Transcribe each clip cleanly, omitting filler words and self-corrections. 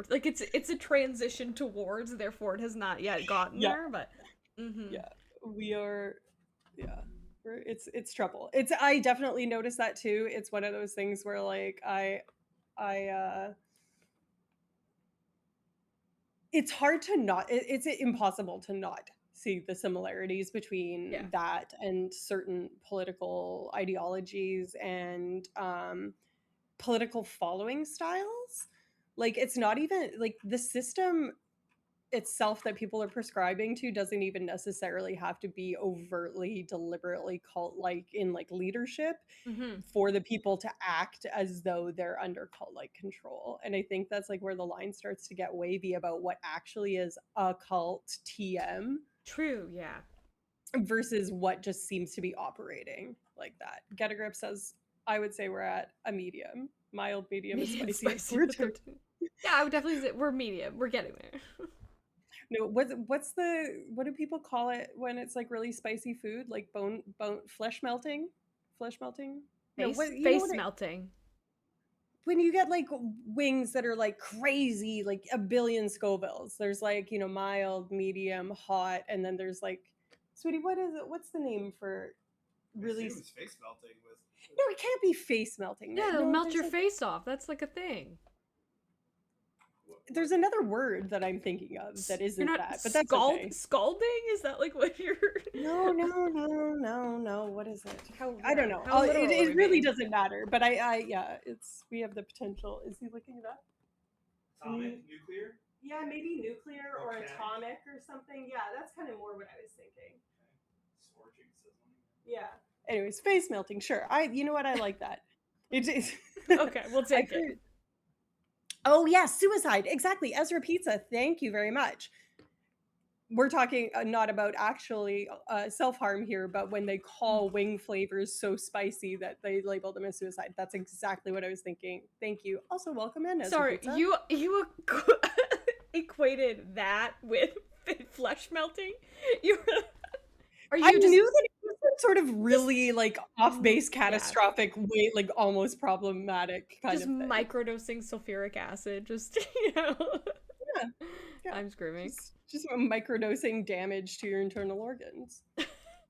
like it's a transition towards, therefore it has not yet gotten Yeah, there, but yeah, we are. Yeah, it's trouble. I definitely noticed that too. It's one of those things where like I it's hard to not it's impossible to not see the similarities yeah. between that and certain political ideologies and political following styles. Like it's not even like the system itself that people are prescribing to doesn't even necessarily have to be overtly deliberately cult like in like leadership Mm-hmm. for the people to act as though they're under cult like control. And I think that's like where the line starts to get wavy about what actually is a cult TM True, yeah. versus what just seems to be operating like that. Get a Grip says, I would say we're at a medium. Mild, medium is Medium spicy, spicy authoritarian. authority. Yeah, I would definitely say we're medium. We're getting there. No, what do people call it when it's like really spicy food, like bone flesh melting, flesh melting? No, Face what you know face what melting. when you get like wings that are like crazy, like a billion Scovilles. There's like mild, medium, hot, and then there's like, sweetie, what is it? What's the name for I really? assume it's face melting with. No, it can't be face melting. Yeah, it'll No, melt your face off. That's like a thing. there's another word that I'm thinking of that You're isn't not that, but that's okay. scalding? Is that like what you're No, no, no, no, no. What is it? how I don't yeah, know. how literal are we It really being? doesn't matter. But yeah, it's we have the potential. Is he looking it up? Atomic, nuclear? Yeah, maybe nuclear or Okay. atomic or something. Yeah, that's kind of more what I was thinking. Scorching sizzling. Yeah. Anyways, face melting. Sure. You know what? I like that. It is. Okay, we'll I take it. could. Oh yeah, suicide. Exactly. Ezra Pizza. Thank you very much. We're talking not about actually self harm here, but when they call wing flavors so spicy that they label them as suicide. That's exactly what I was thinking. Thank you. Also, welcome in, Ezra Sorry, Pizza. you equated that with flesh melting? You are I you just knew that it was some sort of really like off base, yeah, catastrophic, way like almost problematic kind just of thing. microdosing sulfuric acid, just you know. Yeah, yeah. I'm screaming. Just microdosing damage to your internal organs.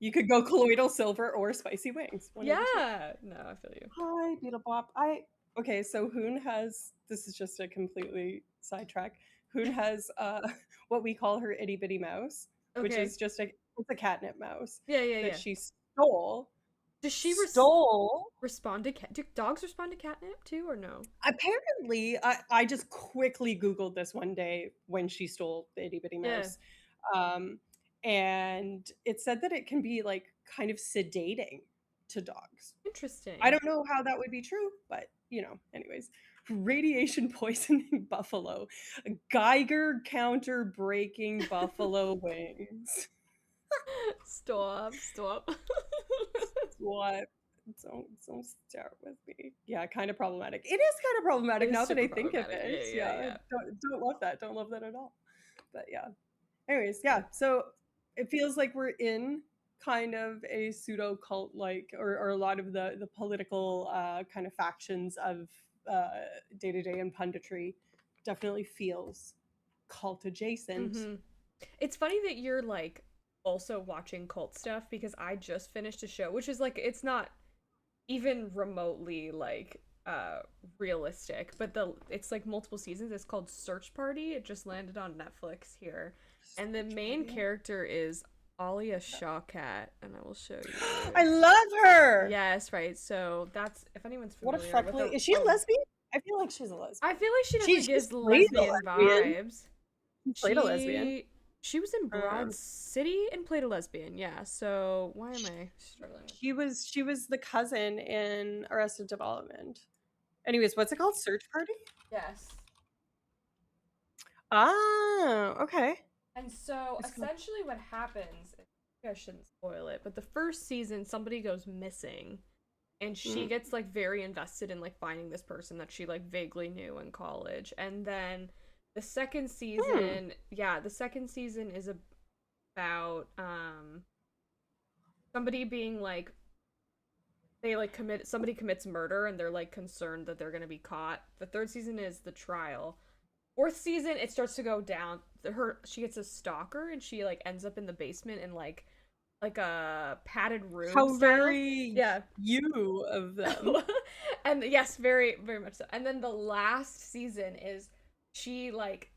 You could go colloidal silver or spicy wings. One of the two. Yeah. No, I feel you. Hi, Beetle Bop. Okay, so Hoon has this is just a completely sidetrack. Hoon has what we call her itty bitty mouse, which Okay. is just it's a catnip mouse Yeah, yeah, that yeah. she stole. Does she Stole. respond to cat? Do dogs respond to catnip too, or no? Apparently, I just quickly Googled this one day when she stole the itty bitty Yeah. mouse. Um, and it said that it can be like kind of sedating to dogs. I Interesting. don't know how that would be true, but anyways. Radiation poisoning buffalo, Geiger counter breaking buffalo wings. Stop. Stop. What? Don't start with me. Yeah, kind of problematic. It is kind of It problematic is now that super I think of problematic. it. Yeah, yeah, Yeah, yeah. don't love that. Don't love that at all. But yeah. Anyways, yeah. So it feels like we're in kind of a pseudo cult like or a lot of the political kind of factions of day to day and punditry definitely feels cult adjacent. Mm-hmm. It's funny that you're like also watching cult stuff because I just finished a show, which is like it's not even remotely like realistic, but it's like multiple seasons. It's called Search Party. It just landed on Netflix here. And the Search main party. character is Alia Shawkat, and I will show I you. love her. Yes, right. So that's if anyone's What a familiar with freckly. Is she a lesbian? I feel like she's a I lesbian. feel like she definitely She's gives played a lesbian lesbian. vibes. She played a lesbian. She was in Broad Um, City and played a lesbian. Yeah. So why am I struggling? she was the cousin in Arrested Development. Anyways, what's it called? Search Party? Yes. Ah, okay. And so It's called- essentially what happens, I shouldn't spoil it, but the first season somebody goes missing and she mm. gets like very invested in like finding this person that she like vaguely knew in college. And then the second Hmm. season, yeah, the second season is about somebody being like they like somebody commits murder and they're like concerned that they're going to be caught. The third season is the trial. fourth season it starts to go down. She gets a stalker and she like ends up in the basement in like a padded room How style. very Yeah. you of them. And yes, very very much so. And then the last season is she like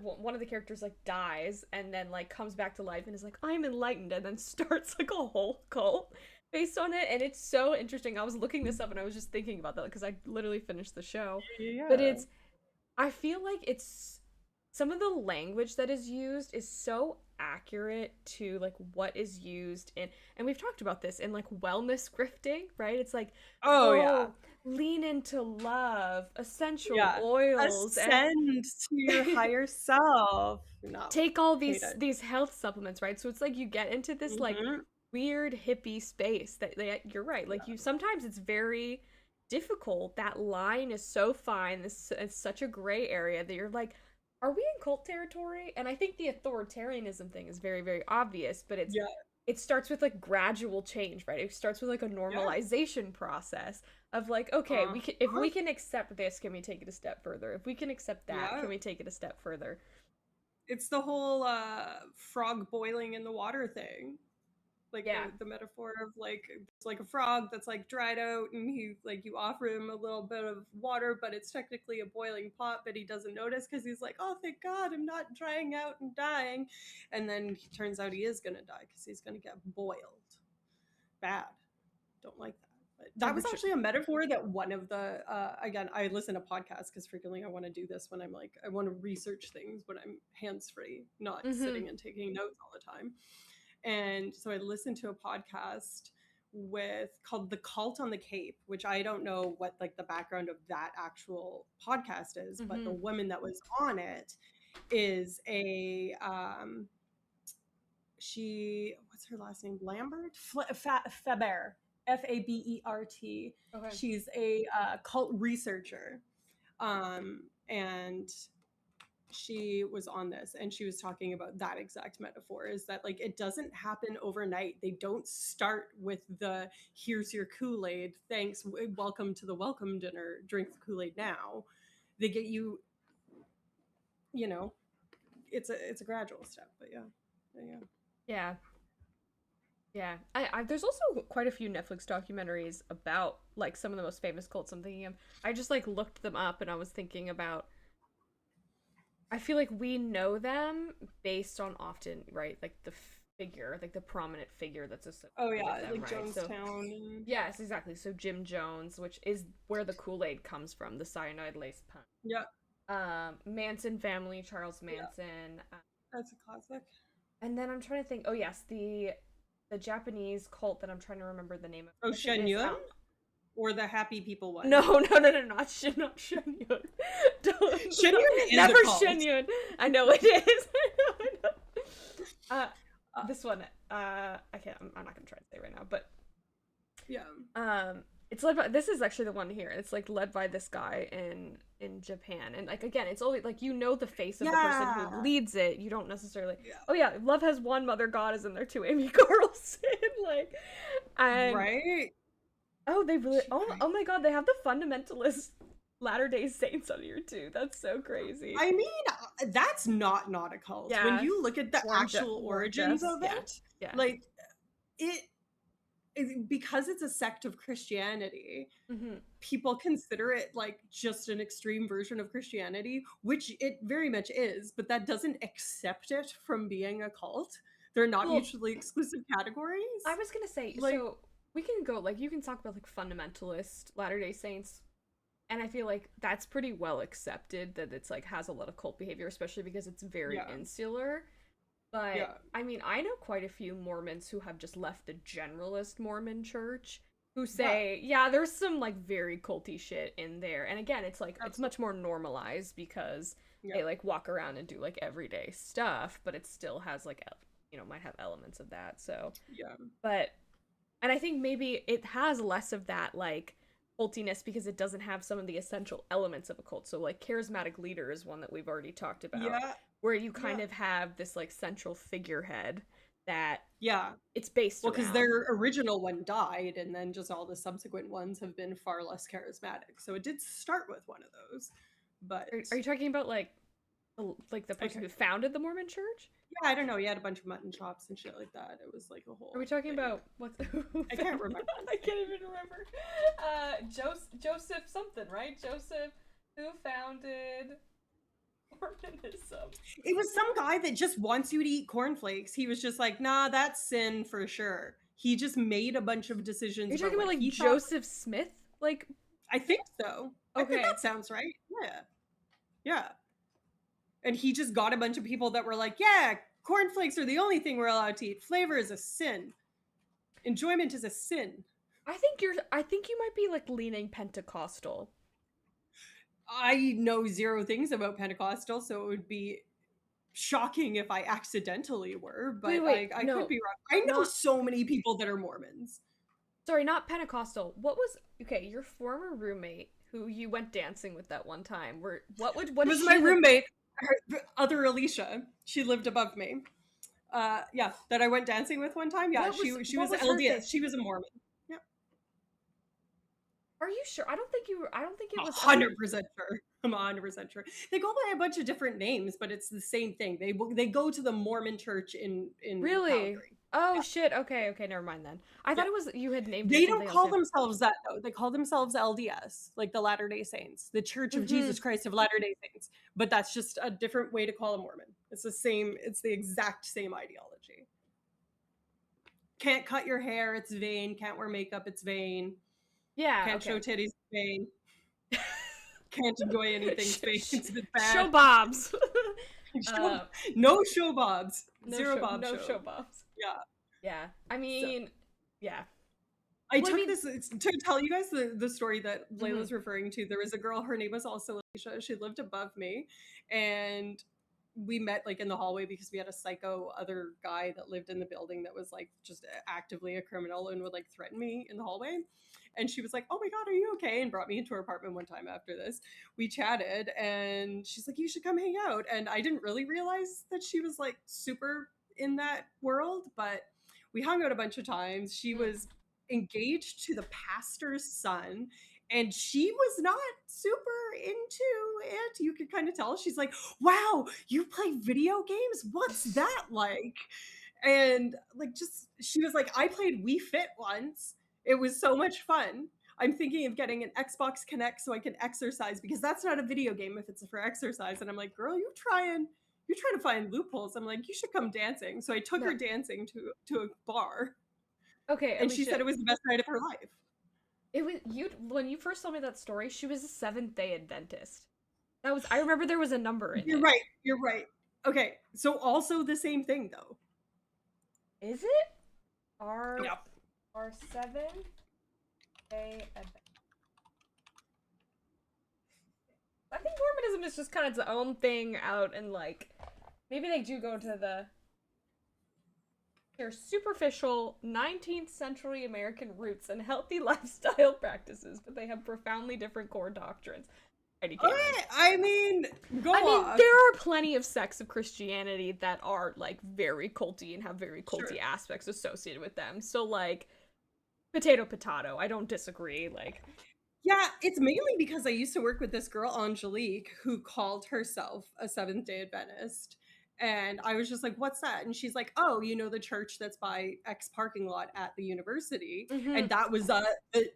one of the characters like dies and then like comes back to life and is like I'm enlightened and then starts like a whole cult based on it, and it's so interesting. I was looking this up and I was just thinking about that because I literally finished the show. But Yeah. I feel like it's some of the language that is used is so accurate to like what is used in, and we've talked about this in like wellness grifting, right? It's like, Oh yeah. oh, lean into love, essential Yeah. oils, and Ascend to your higher self. No. take all Hate it. these health supplements, right? So it's like you get into this like Mhm. weird hippie space that you're right. Like Yeah. you sometimes it's very difficult. That line is so fine. This is such a gray area that you're like, are we in cult territory? And I think the authoritarianism thing is very very obvious, but Yeah. it starts with like gradual change, right? It starts with like a Yeah. normalization process of like, okay, we can, if Uh-huh. we can accept this, can we take it a step further? If we can accept that, Yeah. can we take it a step further? It's the whole frog boiling in the water thing. Like Yeah. the metaphor of like it's like a frog that's like dried out and he like you offer him a little bit of water but it's technically a boiling pot but he doesn't notice because he's like, oh thank god I'm not drying out and dying, and then he turns out he is gonna die because he's gonna get boiled. Bad. Don't like that. But that was actually a metaphor that one of the again, I listen to podcasts because frequently I want to do this when I'm like I want to research things when I'm hands free, not sitting and taking notes all the time. And so I listened to a podcast called The Cult on the Cape, which I don't know what like the background of that actual podcast is, but the woman that was on it is a she what's her last name? Lambert? Faber. Fabert. Okay. She's a cult researcher. And she was on this and she was talking about that exact metaphor, is that like it doesn't happen overnight. They don't start with the here's your Kool-Aid, thanks, welcome to the welcome dinner, drink the Kool-Aid now. They get you, you know, it's a gradual step, but Yeah. Yeah. There's also quite a few Netflix documentaries about like some of the most famous cults I'm thinking of. I just like looked them up and I was thinking about, I feel like we know them based on often, right? Like the figure, like the prominent figure that's associated oh yeah, with them, like right? So Jonestown. yes, exactly. So Jim Jones, which is where the Kool-Aid comes from, the cyanide laced punch. Yeah, Manson family, Charles Manson. that's a classic. And then I'm trying to think. Oh yes, the Japanese cult that I'm trying to remember the name of. Oh, Shenyun? Or the happy people one? No, not Shenyun. Don't. Shenyun is never a cult. Shenyun. I know it is. I know. This one. I can't. I'm not gonna try to say it right now, but yeah. It's led by. This is actually the one here. It's like led by this guy in Japan, and like again, it's always like you know the face of the person who leads it. You don't necessarily. Yeah. Oh yeah, Love Has One, Mother God is in there too. Amy Carlson, like, and right. oh they really. Oh my God, they have the fundamentalist Latter-day Saints on here too. That's so crazy. I mean, that's not a cult. Yeah. When you look at the actual origins of it, yeah. like it because it's a sect of Christianity, people consider it like just an extreme version of Christianity, which it very much is, but that doesn't accept it from being a cult. They're not mutually exclusive categories. I was gonna say, like, so we can go, like, you can talk about, like, fundamentalist Latter-day Saints, and I feel like that's pretty well accepted, that it's, like, has a lot of cult behavior, especially because it's very insular. But, I mean, I know quite a few Mormons who have just left the generalist Mormon church who say, there's some, like, very culty shit in there. And again, it's, like, it's much more normalized because they, like, walk around and do, like, everyday stuff, but it still has, like, you know, might have elements of that, so. But, and I think maybe it has less of that, like, cultiness because it doesn't have some of the essential elements of a cult. So, like, charismatic leader is one that we've already talked about. Where you kind of have this, like, central figurehead that it's based around. Well, because their original one died, and then just all the subsequent ones have been far less charismatic. So it did start with one of those. But Are you talking about like the person who founded the Mormon Church? yeah, I don't know. He had a bunch of mutton chops and shit like that. It was like a whole. Are we talking thing. about what's? I can't remember. I can't even remember. Joseph something, right? Joseph, who founded Mormonism? It was some guy that just wants you to eat cornflakes. He was just like, nah, that's sin for sure. He just made a bunch of decisions. Are you talking about like he Joseph Smith? Like, I think so. I think Okay. that sounds right. Yeah. Yeah. And he just got a bunch of people that were like, yeah, cornflakes are the only thing we're allowed to eat. Flavor is a sin. Enjoyment is a sin. I think you might be like leaning Pentecostal. I know zero things about Pentecostal, so it would be shocking if I accidentally were, but Wait, I no, could be wrong. I know not- so many people that are Mormons. Sorry, not Pentecostal. What was your former roommate who you went dancing with that one time? What It did was she my look- roommate, her other Alicia. She lived above me. Yeah, that I went dancing with one time. Yeah, What she was was her LDS. thing? She was a Mormon. Are you sure? I don't think it was 100% sure. I'm 100% sure. They go by a bunch of different names, but it's the same thing. They go to the Mormon church in Really? Calgary. Oh Yeah. shit. Okay, never mind then. I thought it was you had named it They something don't call else, yeah. themselves that though. They call themselves LDS, like the Latter-day Saints, the Church of Mhm. Jesus Christ of Latter-day Saints. But that's just a different way to call a Mormon. It's the same. It's the exact same ideology. Can't cut your hair, it's vain. Can't wear makeup, it's vain. Yeah. Can't show okay. titties, it's vain. Can't enjoy anything, it's vain. It's bad. Show bobs. No show bobs. No Zero show, bob no show. show bobs. Yeah. Yeah. I mean, yeah. I Well, I took mean- this to tell you guys the story that Mm-hmm. Layla's referring to. There was a girl, her name was also Alicia. She lived above me, and we met like in the hallway because we had a psycho other guy that lived in the building that was like just actively a criminal and would like threaten me in the hallway. And she was like, "Oh my God, are you okay?" And brought me into her apartment one time after this. We chatted, and she's like, "You should come hang out." And I didn't really realize that she was like super in that world, but we hung out a bunch of times. She was engaged to the pastor's son, and she was not super into it. You could kind of tell. She's like, "Wow, you play video games? What's that like?" And like, just she was like, "I played Wii Fit once. It was so much fun. I'm thinking of getting an Xbox Connect so I can exercise because that's not a video game if it's for exercise." And I'm like, "Girl, you're trying to find loopholes." I'm like, "You should come dancing." So I took her dancing to a bar. Okay, And she Alicia, said it was the best night of her life. it was you when you first told me that story. She was a Seventh-day Adventist. I remember there was a number in You're it. right. You're right. Okay. So also the same thing though. Is it? R7-day Adventist. I think Mormonism is just kind of its own thing out, and like maybe they do go to their superficial 19th century American roots and healthy lifestyle practices, but they have profoundly different core doctrines. Okay, I mean, go I mean, off. there are plenty of sects of Christianity that are like very culty and have very culty Sure. aspects associated with them. So like, potato. I don't disagree. Like, Yeah, it's mainly because I used to work with this girl, Angelique, who called herself a Seventh-day Adventist. And I was just like, "What's that?" And she's like, "Oh, you know the church that's by X parking lot at the university." Mhm. And that was the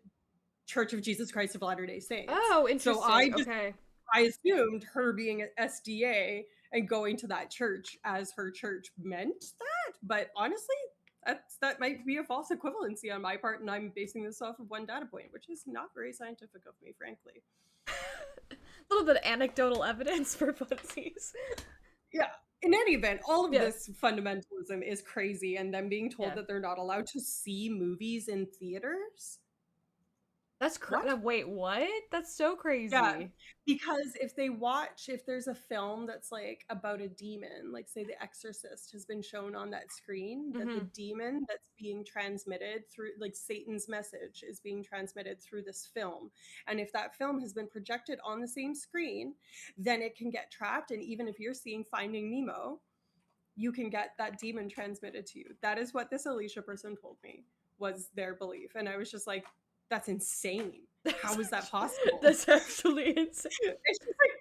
Church of Jesus Christ of Latter-day Saints. oh, interesting. So I okay. assumed her being an SDA and going to that church as her church meant that. But honestly, that might be a false equivalency on my part, and I'm basing this off of one data point, which is not very scientific of me, frankly. A little bit of anecdotal evidence for funsies. Yeah. In any event, all of Yes. this fundamentalism is crazy, and them being told Yeah. that they're not allowed to see movies in theaters. That's crazy. What? Wait, what? That's so crazy. Yeah, because if there's a film that's like about a demon, like say The Exorcist has been shown on that screen, that the demon that's being transmitted through, like Satan's message is being transmitted through this film. And if that film has been projected on the same screen, then it can get trapped. And even if you're seeing Finding Nemo, you can get that demon transmitted to you. That is what this Alicia person told me was their belief. And I was just like, that's insane. How is that possible? That's actually insane. And she's like,